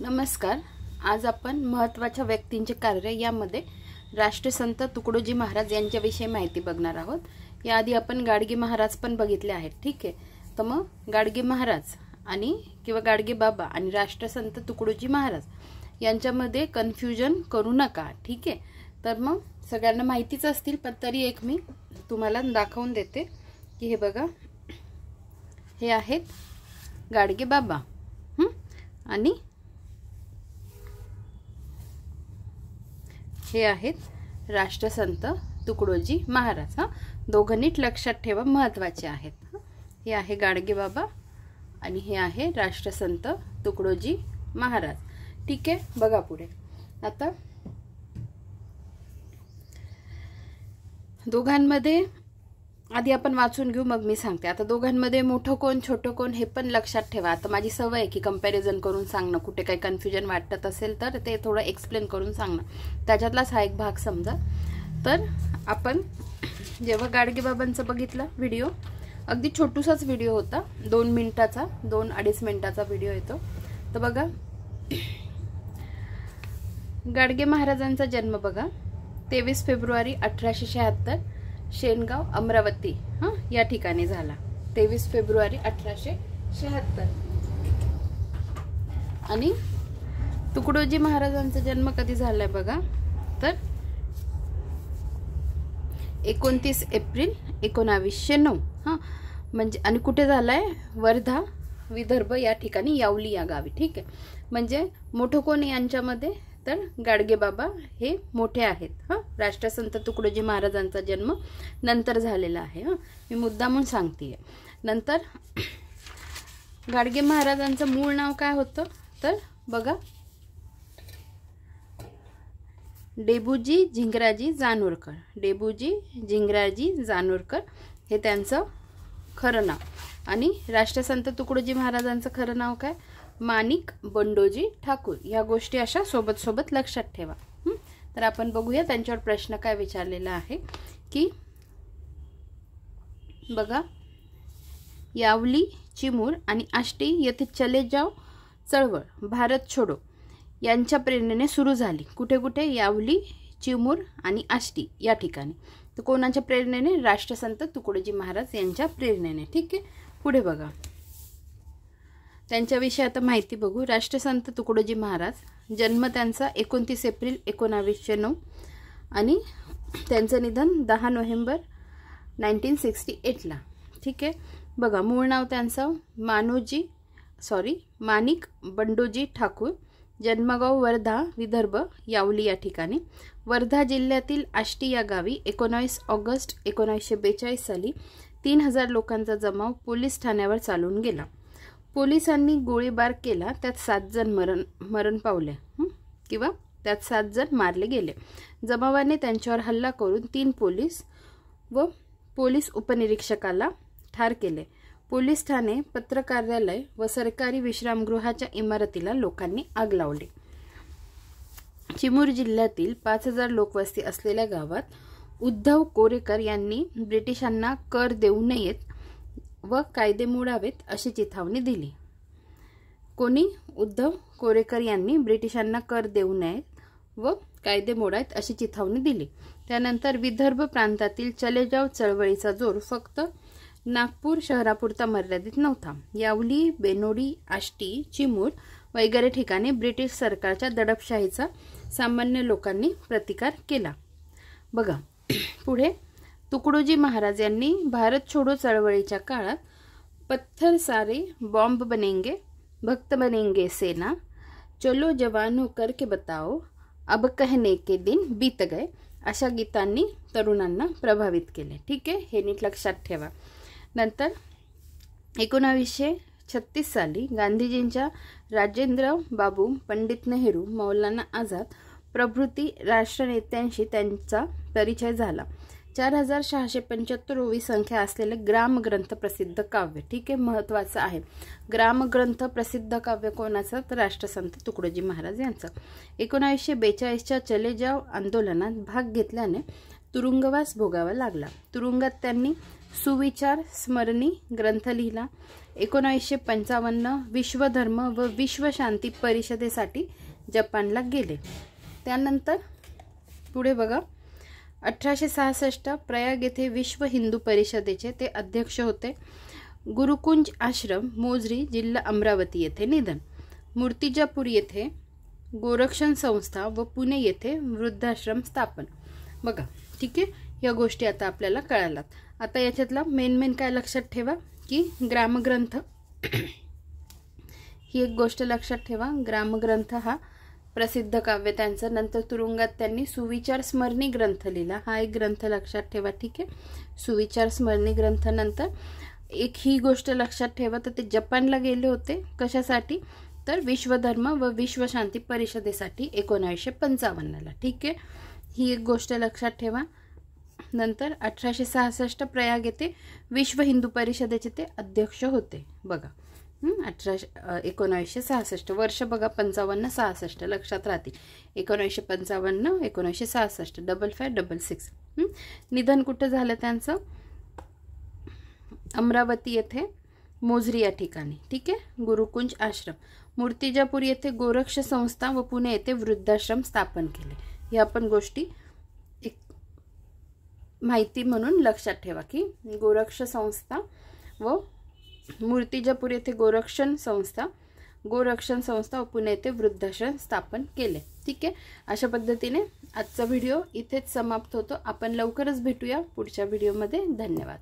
नमस्कार। आज आपण महत्त्वाच्या व्यक्तींचे कार्य यामध्ये राष्ट्रसंत तुकडोजी महाराज यांच्याविषयी माहिती बघणार आहोत। याआधी आपण गाडगे महाराज पण बघितले आहेत, ठीक आहे। तर मग गाडगे महाराज आणि किंवा गाडगे बाबा आणि राष्ट्रसंत तुकडोजी महाराज यांच्यामध्ये कन्फ्युजन करू नका, ठीक आहे। तर मग सगळ्यांना माहितीच असतील, पण तरी एक मी तुम्हाला दाखवून देते की हे बघा, हे आहेत गाडगे बाबा आणि हे आहेत राष्ट्रसंत तुकडोजी महाराज। दोघं नीट लक्षात ठेवा, महत्त्वाचे आहेत। हे आहे गाडगे बाबा आणि हे आहे राष्ट्रसंत तुकडोजी महाराज, ठीक आहे। बघा पुढे, आता दोघांमध्ये आधी आपण वाचून घेऊ, मग मी सांगते। आता दोघांमध्ये मोठं कोण छोटं कोण हे पण लक्षात ठेवा। आता माझी सवय आहे की कंपॅरिझन करून सांगणं, कुठे काही कन्फ्युजन वाटत असेल तर ते थोडं एक्सप्लेन करून सांगणं, त्याच्यातलाच हा एक भाग समजा। तर आपण जेव्हा गाडगे बाबांचं बघितलं व्हिडिओ, अगदी छोटूसाच व्हिडिओ होता, 2 मिनिटाचा, 2-2.5 मिनिटाचा व्हिडिओ येतो। तर बघा, गाडगे महाराजांचा जन्म बघा 23 फेब्रुवारी 1876 शेनगाव अमरावती या ठिकाणी झाला। 23 फेब्रुवारी 1876। आणि तुकडोजी महाराजांचा जन्म कधी झालाय बघा, तर 29 एप्रिल 1909 म्हणजे, आणि कुठे झालाय, वर्धा विदर्भ या ठिकाणी, यावली या गावी, ठीक आहे। म्हणजे मोठं कोण यांच्यामध्ये, तर गाडगे बाबा हे मोठे आहेत। राष्ट्रसंत तुकडोजी महाराजांचा जन्म नंतर झालेला आहे, मी मुद्दामून सांगतेय। नंतर गाडगे महाराजांचं मूळ नाव काय होतं, तर बघा, डेबूजी झिंगराजी जानोरकर। डेबूजी झिंगराजी जानोरकर हे त्यांचं खरं नाव। आणि राष्ट्रसंत तुकडोजी महाराजांचं खरं नाव काय, माणिक बंडोजी ठाकूर। या गोष्टी अशा सोबत सोबत लक्षात ठेवा। तर आपण बघूया त्यांच्यावर प्रश्न काय विचारलेला आहे की बघा, यावली, चिमूर आणि आष्टी येथे चले जाव चळवळ भारत छोडो यांच्या प्रेरणेने सुरू झाली। कुठे कुठे, यावली, चिमूर आणि आष्टी या ठिकाणी। तर कोणाच्या प्रेरणेने, राष्ट्रसंत तुकडोजी महाराज यांच्या प्रेरणेने, ठीक आहे। पुढे बघा, त्यांच्याविषयी आता माहिती बघू। राष्ट्रसंत तुकडोजी महाराज, जन्म त्यांचा 29 एप्रिल 1909 आणि त्यांचं निधन 10 नोव्हेंबर 1968 ला, ठीक आहे। बघा, मूळ नाव त्यांचं माणिक बंडोजी ठाकूर, जन्मगाव वर्धा विदर्भ यावली या ठिकाणी, वर्धा जिल्ह्यातील आष्टी या गावी 19 ऑगस्ट 1942 साली 3000 लोकांचा जमाव पोलीस ठाण्यावर चालून गेला। पोलिसांनी गोळीबार केला, त्यात 7 जण मरण पावले किंवा त्यात 7 जण मारले गेले। जमावाने त्यांच्यावर हल्ला करून 3 पोलीस व पोलीस उपनिरीक्षकाला ठार केले। पोलीस ठाणे, पत्र कार्यालय व सरकारी विश्रामगृहाच्या इमारतीला लोकांनी आग लावली। चिमूर जिल्ह्यातील 5000 लोकवस्ती असलेल्या गावात उद्धव कोरेकर यांनी ब्रिटिशांना कर देऊ नयेत व कायदे मोडावेत अशी चिथावणी दिली। कोणी, उद्धव कोरेकर यांनी ब्रिटिशांना कर देऊ नयेत व कायदे मोडावेत अशी चिथावणी दिली। त्यानंतर विदर्भ प्रांतातील चले जाव चळवळीचा जोर फक्त नागपूर शहरापुरता मर्यादित नव्हता। यावली, बेनोडी, आष्टी, चिमूर वगैरे ठिकाणी ब्रिटिश सरकारच्या दडपशाहीचा सामान्य लोकांनी प्रतिकार केला। बघा पुढे, तुकडोजी महाराज यांनी भारत छोडो चळवळीच्या काळात पत्थर सारे बॉम्ब बनेंगे, भक्त बनेंगे सेना, चलो जवानों करके बताओ, अब कहने के दिन बीत गए अशा गीतांनी तरुणांना प्रभावित केले, ठीक आहे। हे नीट लक्षात ठेवा। नंतर 1936 साली गांधीजींच्या राजेंद्र बाबू, पंडित नेहरू, मौलाना आझाद प्रभृती राष्ट्रनेत्यांशी त्यांचा परिचय झाला। 4675 ओवी संख्या असलेले ग्रामग्रंथ प्रसिद्ध काव्य, ठीक आहे, महत्त्वाचं आहे। ग्रामग्रंथ प्रसिद्ध काव्य कोणाचं, तर राष्ट्रसंत तुकडोजी महाराज यांचं। 1942च्या चले जाव आंदोलनात भाग घेतल्याने तुरुंगवास भोगावा लागला। तुरुंगात त्यांनी सुविचार स्मरणी ग्रंथ लिहिला. 1955 विश्वधर्म व विश्वशांती परिषदेसाठी जपानला गेले. त्यानंतर पुढे बघा, 1866 प्रयाग येथे विश्व हिंदू परिषदेचे ते अध्यक्ष होते. गुरुकुंज आश्रम मोजरी जिल्हा अमरावती येथे निधन. मूर्तिजापूर येथे गोरक्षण संस्था व पुणे येथे वृद्धाश्रम स्थापन. बघा ठीक आहे, या गोष्टी आता आपल्याला कळालात. आता याच्यातला मेन काय लक्षात ठेवा की ग्रामग्रंथ ही एक गोष्ट लक्षात ठेवा. ग्रामग्रंथ हा प्रसिद्ध काव्य त्यांचं. नंतर तुरुंगात त्यांनी सुविचार स्मरणी ग्रंथ लिहिला, हा एक ग्रंथ लक्षात ठेवा. ठीक आहे, सुविचार स्मरणी ग्रंथ. नंतर एक ही गोष्ट लक्षात ठेवा, तर ते जपानला गेले होते. कशासाठी? तर विश्वधर्म व विश्वशांती परिषदेसाठी 1955ला. ठीक आहे, ही एक गोष्ट लक्षात ठेवा. नंतर 1866 प्रयाग येथे विश्व हिंदू परिषदेचे ते अध्यक्ष होते. बघा 1966 वर्ष बघा, 55-66 लक्षात राहतील. 1955 1966 5566. निधन कुठे झालं त्यांचं? अमरावती येथे मोजरी या ठिकाणी. ठीक आहे, गुरुकुंज आश्रम. मूर्तिजापूर येथे गोरक्ष संस्था व पुणे येथे वृद्धाश्रम स्थापन केले. या पण गोष्टी एक माहिती म्हणून लक्षात ठेवा की गोरक्ष संस्था व मूर्तिजापूर येथे गोरक्षण संस्था व पुणे येथे वृद्धाश्रम स्थापन केले. ठीक आहे, अशा पद्धतीने आजचा व्हिडिओ इथेच समाप्त होतो. आपण लवकरच भेटूया पुढच्या व्हिडिओमध्ये. धन्यवाद.